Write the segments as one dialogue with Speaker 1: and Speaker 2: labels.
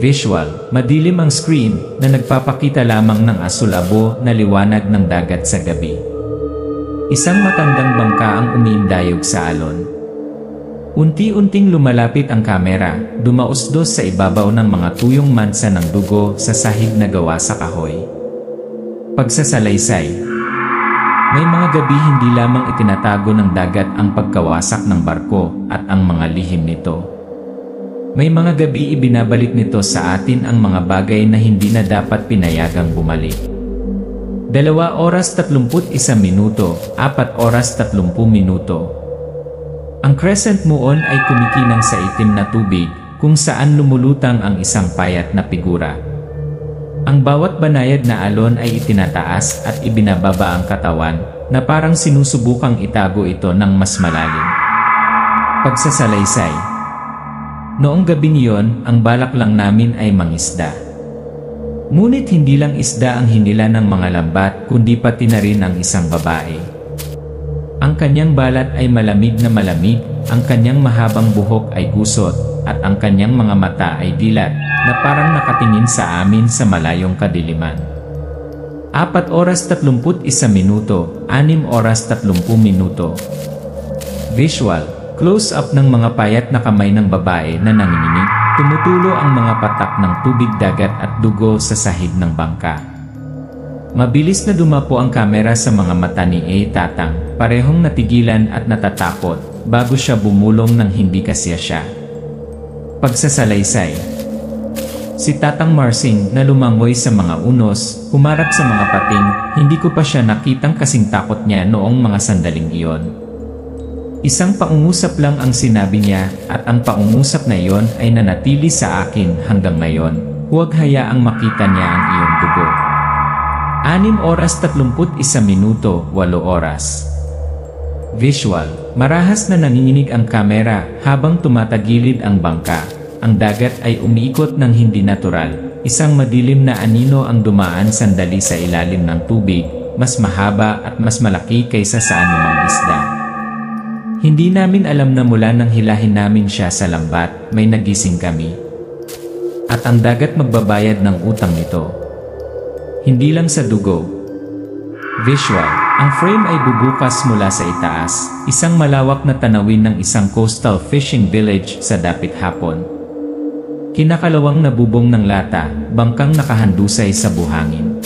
Speaker 1: Visual, madilim ang screen na nagpapakita lamang ng asul-abo na liwanag ng dagat sa gabi. Isang matandang bangka ang umiindayog sa alon. Unti-unting lumalapit ang kamera, dumausdos sa ibabaw ng mga tuyong mansa ng dugo sa sahig na gawa sa kahoy. Pagsasalaysay. May mga gabi hindi lamang itinatago ng dagat ang pagkawasak ng barko at ang mga lihim nito. May mga gabi ibinabalik nito sa atin ang mga bagay na hindi na dapat pinayagang bumalik. 2 oras 31 minuto, 4 oras 30 minuto. Ang crescent moon ay kumikinang sa itim na tubig kung saan lumulutang ang isang payat na figura. Ang bawat banayad na alon ay itinataas at ibinababa ang katawan na parang sinusubukang itago ito ng mas malalim. Pagsasalaysay. Noong gabing iyon, ang balak lang namin ay mangisda. Ngunit hindi lang isda ang hinila ng mga lambat kundi pati na rin ang isang babae. Ang kanyang balat ay malamig na malamig, ang kanyang mahabang buhok ay gusot, at ang kanyang mga mata ay dilat na parang nakatingin sa amin sa malayong kadiliman. 4 oras 31 minuto, 6 oras 30 minuto. Visual. Close-up ng mga payat na kamay ng babae na nanginginig, tumutulo ang mga patak ng tubig dagat at dugo sa sahig ng bangka. Mabilis na dumapo ang kamera sa mga mata ni Tatang, parehong natigilan at natatakot, bago siya bumulong ng hindi kasya siya. Pagsasalaysay. Si Tatang Marsing na lumangoy sa mga unos, humarap sa mga pating, hindi ko pa siya nakitang kasing takot niya noong mga sandaling iyon. Isang paungusap lang ang sinabi niya at ang paungusap na iyon ay nanatili sa akin hanggang ngayon. Huwag hayaang makita niya ang iyong dugo. 6 oras 31 minuto, 8 oras. Visual. Marahas na nanginginig ang kamera habang tumatagilid ang bangka. Ang dagat ay umiikot ng hindi natural. Isang madilim na anino ang dumaan sandali sa ilalim ng tubig, mas mahaba at mas malaki kaysa sa anumang isda. Hindi namin alam na mula nang hilahin namin siya sa lambat, may nagising kami. At ang dagat magbabayad ng utang nito. Hindi lang sa dugo. Visual. Ang frame ay bubukas mula sa itaas, isang malawak na tanawin ng isang coastal fishing village sa dapit hapon. Kinakalawang nabubong ng lata, bangkang nakahandusay sa buhangin.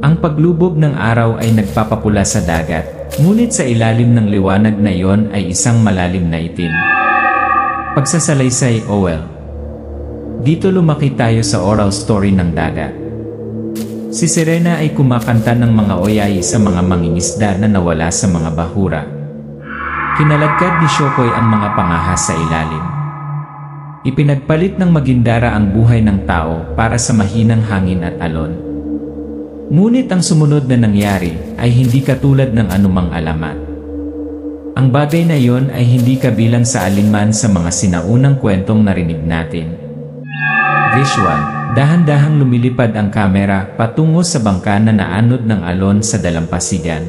Speaker 1: Ang paglubog ng araw ay nagpapapula sa dagat. Ngunit sa ilalim ng liwanag na iyon ay isang malalim na itim. Pagsasalaysay OL. Dito lumaki tayo sa oral story ng dagat. Si Serena ay kumakanta ng mga oyayi sa mga mangingisda na nawala sa mga bahura. Kinalagkad ni Shokoy ang mga pangahas sa ilalim. Ipinagpalit ng Magindara ang buhay ng tao para sa mahinang hangin at alon. Ngunit ang sumunod na nangyari ay hindi katulad ng anumang alamat. Ang bagay na iyon ay hindi kabilang sa alinman sa mga sinaunang kwentong narinig natin. Visual. Dahan-dahang lumilipad ang kamera patungo sa bangka na naanod ng alon sa dalampasigan.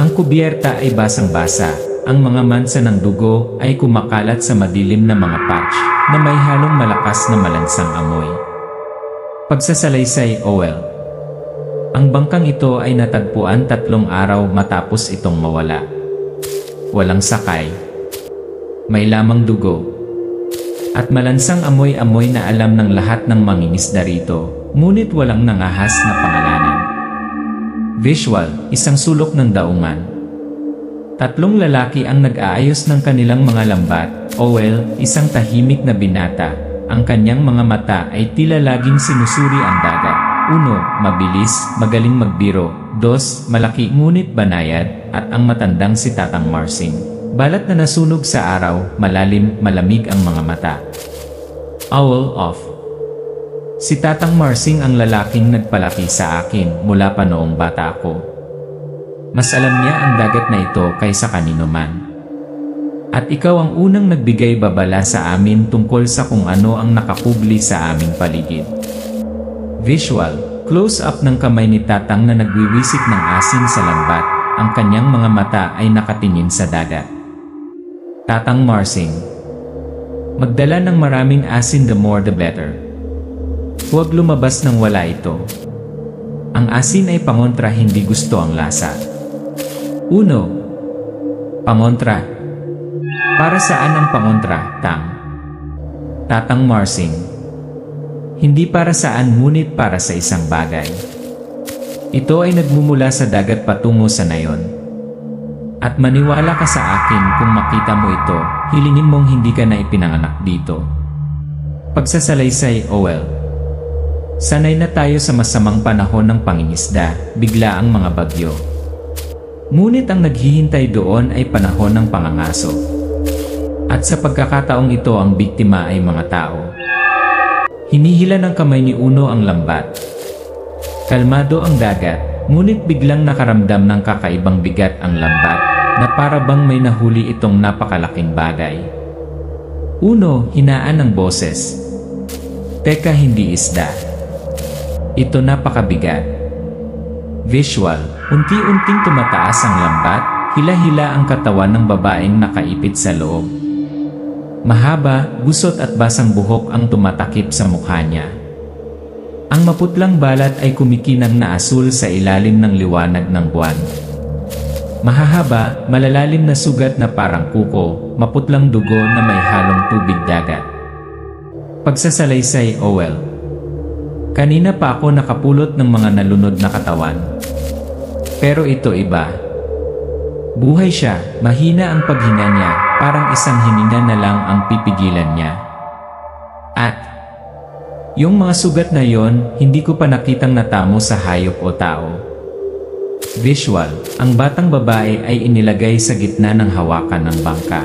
Speaker 1: Ang kubyerta ay basang-basa. Ang mga mansa ng dugo ay kumakalat sa madilim na mga patch na may halong malakas na malansang amoy. Pagsasalaysay OL. Ang bangkang ito ay natagpuan 3 araw matapos itong mawala. Walang sakay. May lamang dugo. At malansang amoy-amoy na alam ng lahat ng mangingisda rito, ngunit walang nangahas na pangalanan. Visual. Isang sulok ng daungan. 3 lalaki ang nag-aayos ng kanilang mga lambat. OL, isang tahimik na binata. Ang kanyang mga mata ay tila laging sinusuri ang dagat. 1. Mabilis, magaling magbiro. 2. Malaki ngunit banayad, at ang matandang si Tatang Marsing. Balat na nasunog sa araw, malalim, malamig ang mga mata. Owl off. Si Tatang Marsing ang lalaking nagpalaki sa akin mula pa noong bata ako. Mas alam niya ang dagat na ito kaysa kanino man. At ikaw ang unang nagbigay babala sa amin tungkol sa kung ano ang nakakubli sa aming paligid. Visual. Close-up ng kamay ni Tatang na nagwiwisik ng asin sa lambat. Ang kanyang mga mata ay nakatingin sa dagat. Tatang Marsing. Magdala ng maraming asin, the more the better. Huwag lumabas nang wala ito. Ang asin ay pangontra, hindi gusto ang lasa. 1. Pangontra. Para saan ang pangontra, Tang? Tatang Marsing. Hindi para saan, ngunit para sa isang bagay. Ito ay nagmumula sa dagat patungo sa nayon. At maniwala ka sa akin, kung makita mo ito, hilingin mong hindi ka na ipinanganak dito. Pagsasalaysay, Owel. Sanay na tayo sa masamang panahon ng pangingisda, bigla ang mga bagyo. Ngunit ang naghihintay doon ay panahon ng pangangaso. At sa pagkakataong ito, ang biktima ay mga tao. Hinihila ng kamay ni Uno ang lambat. Kalmado ang dagat, ngunit biglang nakaramdam ng kakaibang bigat ang lambat, na para bang may nahuli itong napakalaking bagay. Uno, hinaan ng boses. Teka, hindi isda. Ito napakabigat. Visual, unti-unting tumataas ang lambat, hila-hila ang katawan ng babaeng nakaipit sa loob. Mahaba, gusot at basang buhok ang tumatakip sa mukha niya. Ang maputlang balat ay kumikinang na asul sa ilalim ng liwanag ng buwan. Mahahaba, malalalim na sugat na parang kuko, maputlang dugo na may halong tubig dagat. Pagsasalaysay, Owel. Kanina pa ako nakapulot ng mga nalunod na katawan. Pero ito iba. Buhay siya, mahina ang paghinga niya, parang isang hininga na lang ang pipigilan niya. At yung mga sugat na yon, hindi ko pa nakitang natamo sa hayop o tao. Visual, ang batang babae ay inilagay sa gitna ng hawakan ng bangka.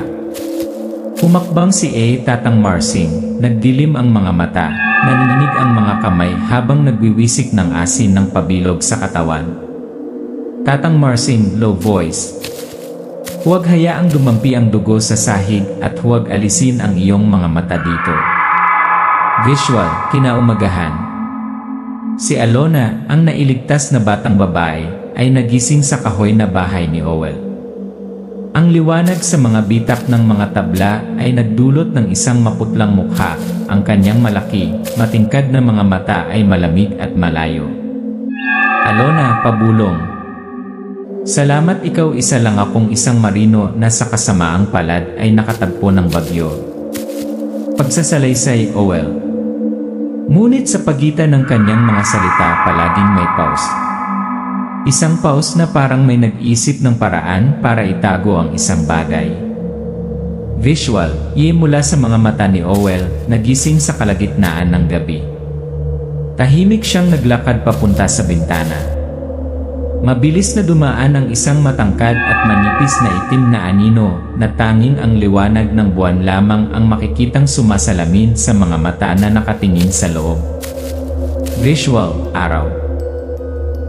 Speaker 1: Humakbang si Tatang Marsing, nagdilim ang mga mata, nanginginig ang mga kamay habang nagwiwisik ng asin ng pabilog sa katawan. Tatang Marsing, low voice. Huwag hayaang dumampi ang dugo sa sahig at huwag alisin ang iyong mga mata dito. Visual, kinaumagahan. Si Alona, ang nailigtas na batang babae, ay nagising sa kahoy na bahay ni Owel. Ang liwanag sa mga bitak ng mga tabla ay nagdulot ng isang maputlang mukha, ang kanyang malaki, matingkad na mga mata ay malamig at malayo. Alona, pabulong. Salamat, ikaw isa lang akong isang marino na sa kasamaang palad ay nakatagpo ng bagyo. Pagsasalaysay, Owel. Ngunit sa pagitan ng kanyang mga salita palaging may pause. Isang pause na parang may nag-isip ng paraan para itago ang isang bagay. Visual, mula sa mga mata ni Owel, nagising sa kalagitnaan ng gabi. Tahimik siyang naglakad papunta sa bintana. Mabilis na dumaan ang isang matangkad at manipis na itim na anino na tanging ang liwanag ng buwan lamang ang makikitang sumasalamin sa mga mata na nakatingin sa loob. Visual, araw.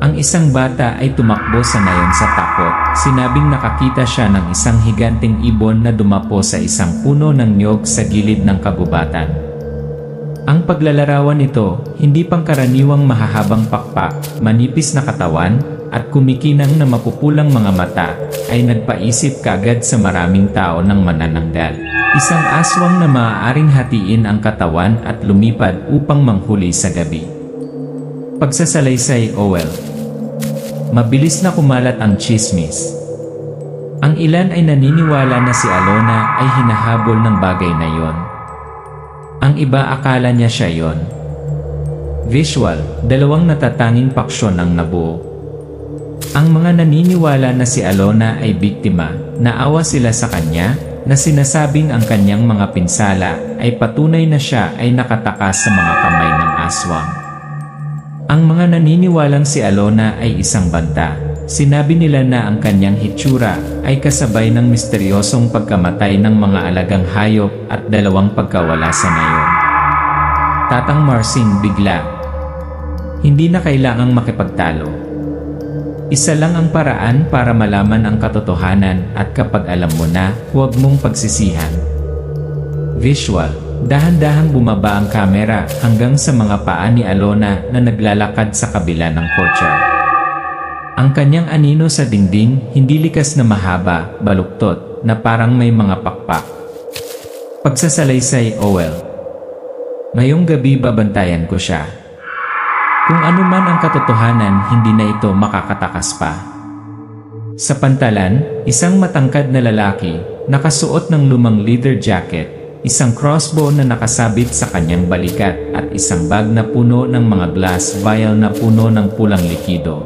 Speaker 1: Ang isang bata ay tumakbo sa nayon sa takot, sinabing nakakita siya ng isang higanting ibon na dumapo sa isang puno ng niyog sa gilid ng kabubatan. Ang paglalarawan nito, hindi pangkaraniwang mahahabang pakpak, manipis na katawan, at kumikinang na mapupulang mga mata, ay nagpaisip kagad sa maraming tao ng manananggal. Isang aswang na maaaring hatiin ang katawan at lumipad upang manghuli sa gabi. Pagsasalaysay, Owel. Mabilis na kumalat ang chismis. Ang ilan ay naniniwala na si Alona ay hinahabol ng bagay na yon. Ang iba akala niya siya yon. Visual, dalawang natatanging paksyon ang nabuo. Ang mga naniniwala na si Alona ay biktima, naawa sila sa kanya, na sinasabing ang kanyang mga pinsala ay patunay na siya ay nakatakas sa mga kamay ng aswang. Ang mga naniniwalang si Alona ay isang banta, sinabi nila na ang kanyang hitsura ay kasabay ng misteryosong pagkamatay ng mga alagang hayop at dalawang pagkawala sa nayon. Tatang Marsing bigla. Hindi na kailangang makipagtalo. Isa lang ang paraan para malaman ang katotohanan at kapag alam mo na, huwag mong pagsisihan. Visual, dahan-dahang bumaba ang kamera hanggang sa mga paa ni Alona na naglalakad sa kabila ng courtyard. Ang kanyang anino sa dingding, hindi likas na mahaba, baluktot, na parang may mga pakpak. Pagsasalaysay, Owel. Ngayong gabi babantayan ko siya. Kung ano man ang katotohanan, hindi na ito makakatakas pa. Sa pantalan, isang matangkad na lalaki, nakasuot ng lumang leather jacket, isang crossbow na nakasabit sa kanyang balikat at isang bag na puno ng mga glass vial na puno ng pulang likido.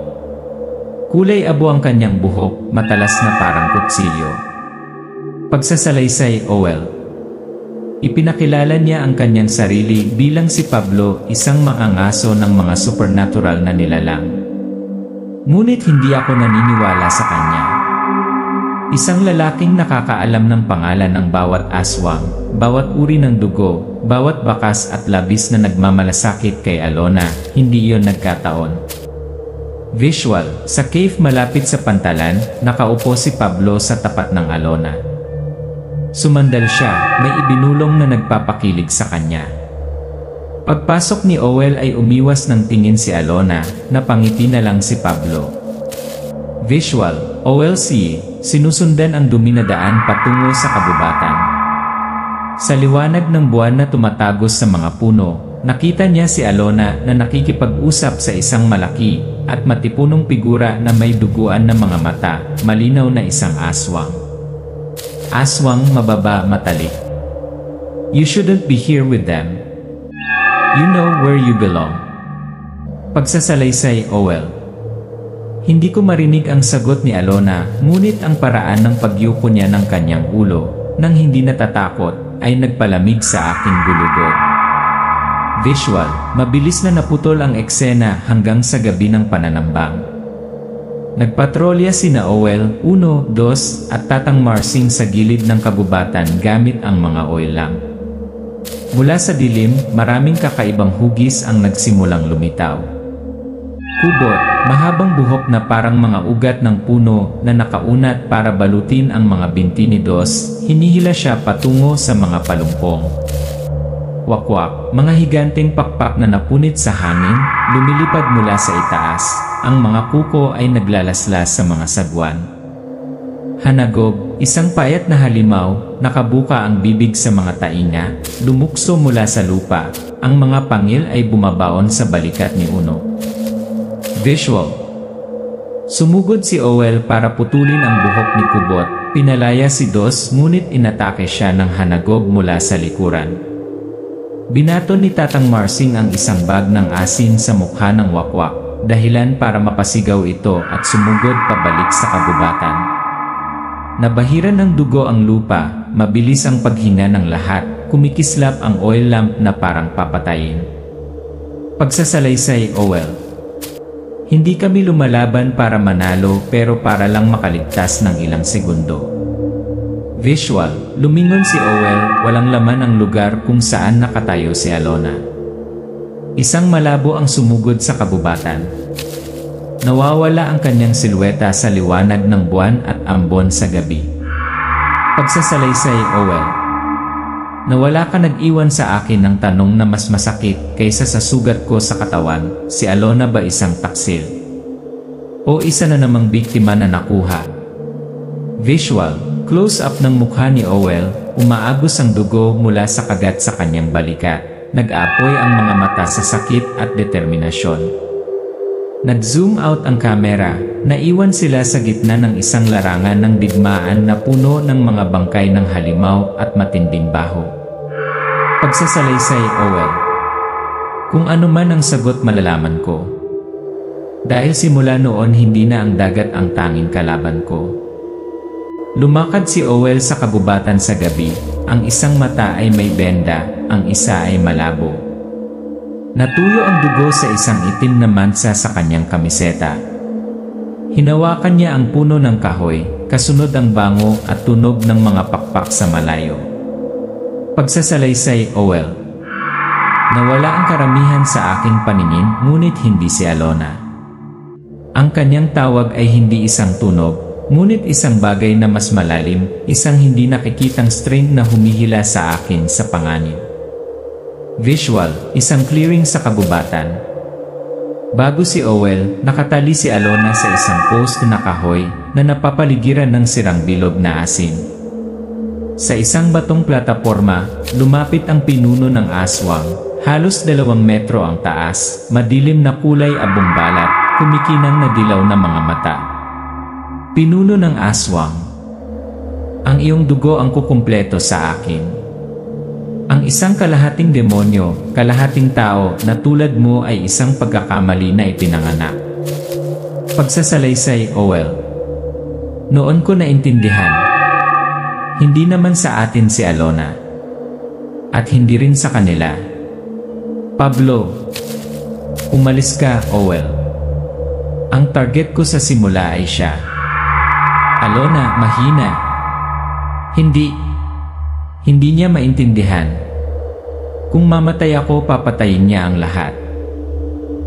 Speaker 1: Kulay abo ang kanyang buhok, matalas na parang kutsilyo. Pagsasalaysay, Owel. Ipinakilala niya ang kanyang sarili bilang si Pablo, isang maangaso ng mga supernatural na nilalang. Ngunit hindi ako naniniwala sa kanya. Isang lalaking nakakaalam ng pangalan ng bawat aswang, bawat uri ng dugo, bawat bakas at labis na nagmamalasakit kay Alona, hindi iyon nagkataon. Visual, sa cave malapit sa pantalan, nakaupo si Pablo sa tapat ng Alona. Sumandal siya, may ibinulong na nagpapakilig sa kanya. Pagpasok ni Owel ay umiwas ng tingin si Alona, napangiti na lang si Pablo. Visual, Owel sinusundan ang dumi na daan patungo sa kabubatan. Sa liwanag ng buwan na tumatagos sa mga puno, nakita niya si Alona na nakikipag-usap sa isang malaki at matipunong figura na may duguan na mga mata, malinaw na isang aswang. Aswang mababa matalik. You shouldn't be here with them. You know where you belong. Pagsasalaysay, Owel. Hindi ko marinig ang sagot ni Alona, ngunit ang paraan ng pagyuko niya ng kanyang ulo, nang hindi natatakot, ay nagpalamig sa aking gulugod. Visual, mabilis na naputol ang eksena hanggang sa gabi ng pananambang. Nagpatrolya sina Owel, 1, 2 at Tatang Marsing sa gilid ng kagubatan gamit ang mga oil lamp. Mula sa dilim, maraming kakaibang hugis ang nagsimulang lumitaw. Kubot, mahabang buhok na parang mga ugat ng puno na nakaunat para balutin ang mga binti ni Dos, hinihila siya patungo sa mga palumpong. Wakwak, mga higanteng pakpak na napunit sa hangin, lumilipad mula sa itaas. Ang mga kuko ay naglalaslas sa mga sagwan. Hanagog, isang payat na halimaw, nakabuka ang bibig sa mga tainga, lumukso mula sa lupa. Ang mga pangil ay bumabaon sa balikat ni Uno. Visual. Sumugod si Owel para putulin ang buhok ni Kubot, pinalaya si Dos ngunit inatake siya ng hanagog mula sa likuran. Binato ni Tatang Marsing ang isang bag ng asin sa mukha ng wakwak, dahilan para mapasigaw ito at sumugod pabalik sa kagubatan. Nabahiran ng dugo ang lupa, mabilis ang paghinga ng lahat, kumikislap ang oil lamp na parang papatayin. Pagsasalaysay, Owel. Hindi kami lumalaban para manalo pero para lang makaligtas ng ilang segundo. Visual, lumingon si Owel, walang laman ang lugar kung saan nakatayo si Alona. Isang malabo ang sumugod sa kabubatan. Nawawala ang kanyang silweta sa liwanag ng buwan at ambon sa gabi. Pagsasalaysay, Owel. Nawala ka nag-iwan sa akin ng tanong na mas masakit kaysa sa sugat ko sa katawan, si Alona ba isang taksil? O isa na namang biktima na nakuha? Visual, close-up ng mukha ni Owel, umaagos ang dugo mula sa kagat sa kanyang balikat. Nag-aapoy ang mga mata sa sakit at determinasyon. Nag-zoom out ang kamera, naiwan sila sa gitna ng isang larangan ng digmaan na puno ng mga bangkay ng halimaw at matinding baho. Pagsasalaysay, Owel. Kung ano man ang sagot malalaman ko. Dahil simula noon hindi na ang dagat ang tanging kalaban ko. Lumakad si Owel sa kabubatan sa gabi, ang isang mata ay may benda, ang isa ay malabo. Natuyo ang dugo sa isang itim na mansa sa kanyang kamiseta. Hinawakan niya ang puno ng kahoy, kasunod ang bango at tunog ng mga pakpak sa malayo. Pagsasalaysay, Owel. Nawala ang karamihan sa aking paningin, ngunit hindi si Alona. Ang kanyang tawag ay hindi isang tunog, ngunit isang bagay na mas malalim, isang hindi nakikitang strain na humihila sa akin sa panganib. Visual, isang clearing sa kabubatan. Bago si Owel, nakatali si Alona sa isang post na kahoy na napapaligiran ng sirang bilog na asin. Sa isang batong plataporma, lumapit ang pinuno ng aswang. Halos 2 metro ang taas, madilim na kulay abong balat, kumikinang na dilaw na mga mata. Pinuno ng aswang. Ang iyong dugo ang kukumpleto sa akin. Ang isang kalahating demonyo, kalahating tao na tulad mo ay isang pagkakamali na ipinanganak. Pagsasalaysay, Owel. Noon ko naintindihan. Hindi naman sa atin si Alona. At hindi rin sa kanila. Pablo. Umalis ka, Owel. Ang target ko sa simula ay siya. Alona, mahina. Hindi niya maintindihan. Kung mamatay ako, papatayin niya ang lahat.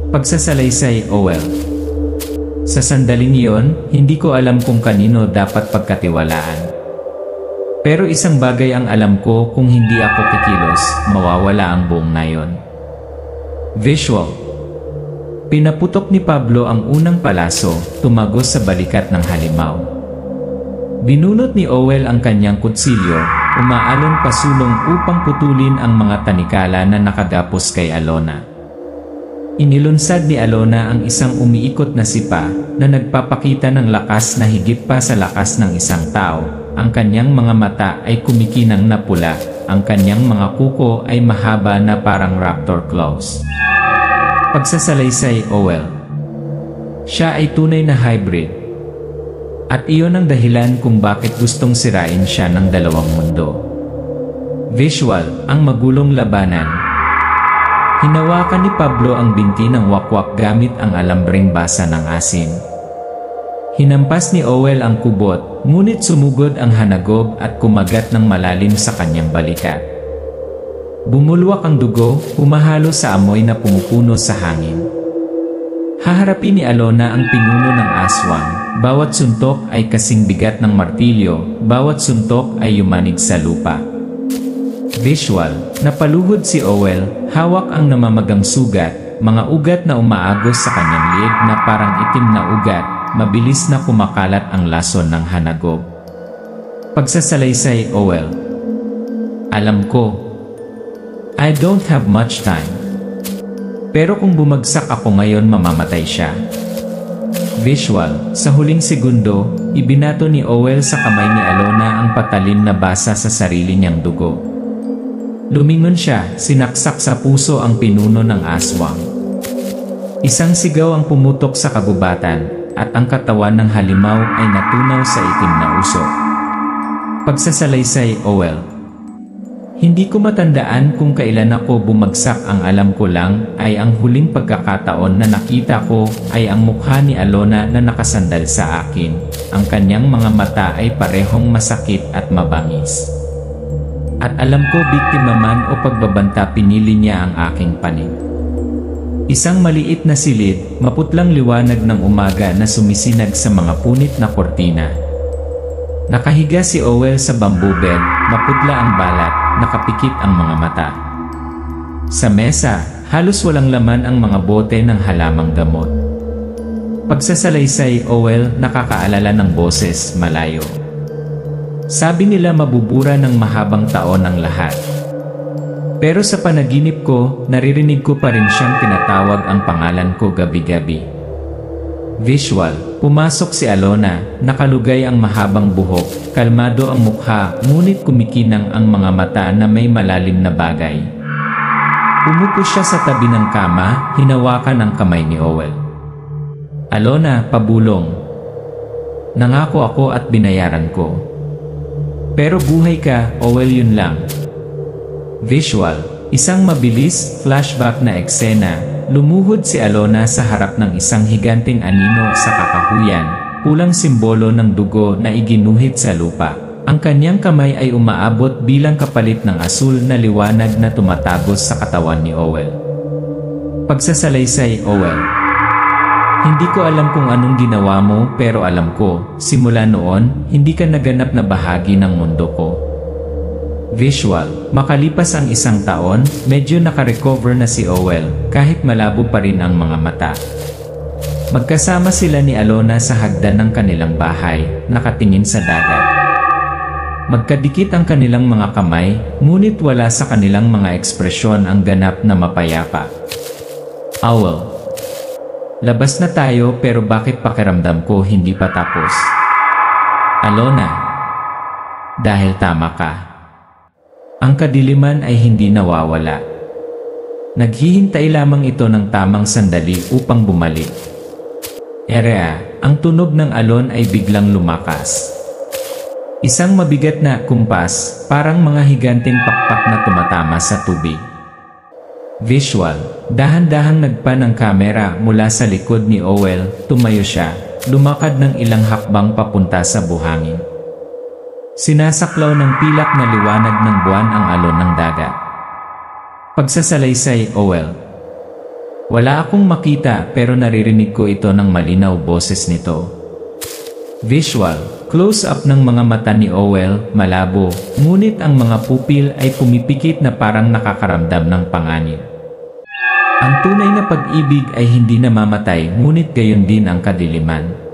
Speaker 1: Pagsasalaysay, Owel. Sa sandaling iyon, hindi ko alam kung kanino dapat pagkatiwalaan. Pero isang bagay ang alam ko, kung hindi ako kikilos, mawawala ang buong nayon. Visual. Pinaputok ni Pablo ang unang palaso, tumagos sa balikat ng halimaw. Binunot ni Owel ang kanyang kutsilyo, umaalon pasulong upang putulin ang mga tanikala na nakagapos kay Alona. Inilunsad ni Alona ang isang umiikot na sipa na nagpapakita ng lakas na higit pa sa lakas ng isang tao. Ang kanyang mga mata ay kumikinang na pula, ang kanyang mga kuko ay mahaba na parang raptor claws. Pagsasalaysay, Owel. Siya ay tunay na hybrid. At iyon ang dahilan kung bakit gustong sirain siya ng dalawang mundo. Visual, ang magulong labanan. Hinawakan ni Pablo ang binti ng wakwak gamit ang alambreng basa ng asin. Hinampas ni Owel ang kubot, ngunit sumugod ang hanagob at kumagat ng malalim sa kanyang balikat. Bumulwak ang dugo, humahalo sa amoy na pumupuno sa hangin. Haharapin ni Alona ang pinuno ng aswang. Bawat suntok ay kasing bigat ng martilyo, bawat suntok ay yumanig sa lupa. Visual, napaluhod si Owel, hawak ang namamagang sugat, mga ugat na umaagos sa kanyang liig na parang itim na ugat. Mabilis na kumakalat ang lason ng hanagob. Pagsasalaysay, Owel. Alam ko. I don't have much time. Pero kung bumagsak ako ngayon, mamamatay siya. Visual, sa huling segundo, ibinato ni Owel sa kamay ni Alona ang patalim na basa sa sarili niyang dugo. Lumingon siya, sinaksak sa puso ang pinuno ng aswang. Isang sigaw ang pumutok sa kagubatan, at ang katawan ng halimaw ay natunaw sa itim na usok. Pagsasalaysay, Owel. Hindi ko matandaan kung kailan ako bumagsak, ang alam ko lang ay ang huling pagkakataon na nakita ko ay ang mukha ni Alona na nakasandal sa akin. Ang kanyang mga mata ay parehong masakit at mabangis. At alam ko biktima man o pagbabanta, pinili niya ang aking panig. Isang maliit na silid, maputlang liwanag ng umaga na sumisinag sa mga punit na kortina. Nakahiga si Owel sa bamboo bed, maputla ang balat, nakapikit ang mga mata. Sa mesa, halos walang laman ang mga bote ng halamang gamot. Pagsasalaysay, Owel, nakakaalala ng boses, malayo. Sabi nila mabubura ng mahabang taon ang lahat. Pero sa panaginip ko, naririnig ko pa rin siyang tinatawag ang pangalan ko gabi-gabi. Visual, pumasok si Alona, nakalugay ang mahabang buhok, kalmado ang mukha, ngunit kumikinang ang mga mata na may malalim na bagay. Umupo siya sa tabi ng kama, hinawakan ang kamay ni Owel. Alona, pabulong. Nangako ako at binayaran ko. Pero buhay ka, Owel, yun lang. Visual, isang mabilis, flashback na eksena. Lumuhod si Alona sa harap ng isang higanting anino sa kakahuyan, pulang simbolo ng dugo na iginuhit sa lupa. Ang kanyang kamay ay umaabot bilang kapalit ng asul na liwanag na tumatagos sa katawan ni Owel. Pagsasalaysay, Owel. Hindi ko alam kung anong ginawa mo, pero alam ko, simula noon, hindi ka naganap na bahagi ng mundo ko. Visual, makalipas ang isang taon, medyo nakarecover na si Owel, kahit malabo pa rin ang mga mata. Magkasama sila ni Alona sa hagdan ng kanilang bahay, nakatingin sa dagat. Magkadikit ang kanilang mga kamay, ngunit wala sa kanilang mga ekspresyon ang ganap na mapayapa. Owl. Labas na tayo pero bakit pakiramdam ko hindi pa tapos? Alona. Dahil tama ka. Ang kadiliman ay hindi nawawala. Naghihintay lamang ito ng tamang sandali upang bumalik. Erea, ang tunog ng alon ay biglang lumakas. Isang mabigat na kumpas, parang mga higanteng pakpak na tumatama sa tubig. Visual, dahan-dahang nagpan ang kamera mula sa likod ni Owl, tumayo siya, lumakad ng ilang hakbang papunta sa buhangin. Sinasaklaw ng pilak na liwanag ng buwan ang alon ng dagat. Pagsasalaysay, Owl. Wala akong makita pero naririnig ko ito ng malinaw boses nito. Visual, close-up ng mga mata ni Owl, malabo, ngunit ang mga pupil ay pumipikit na parang nakakaramdam ng panganib. Ang tunay na pag-ibig ay hindi namamatay ngunit gayon din ang kadiliman.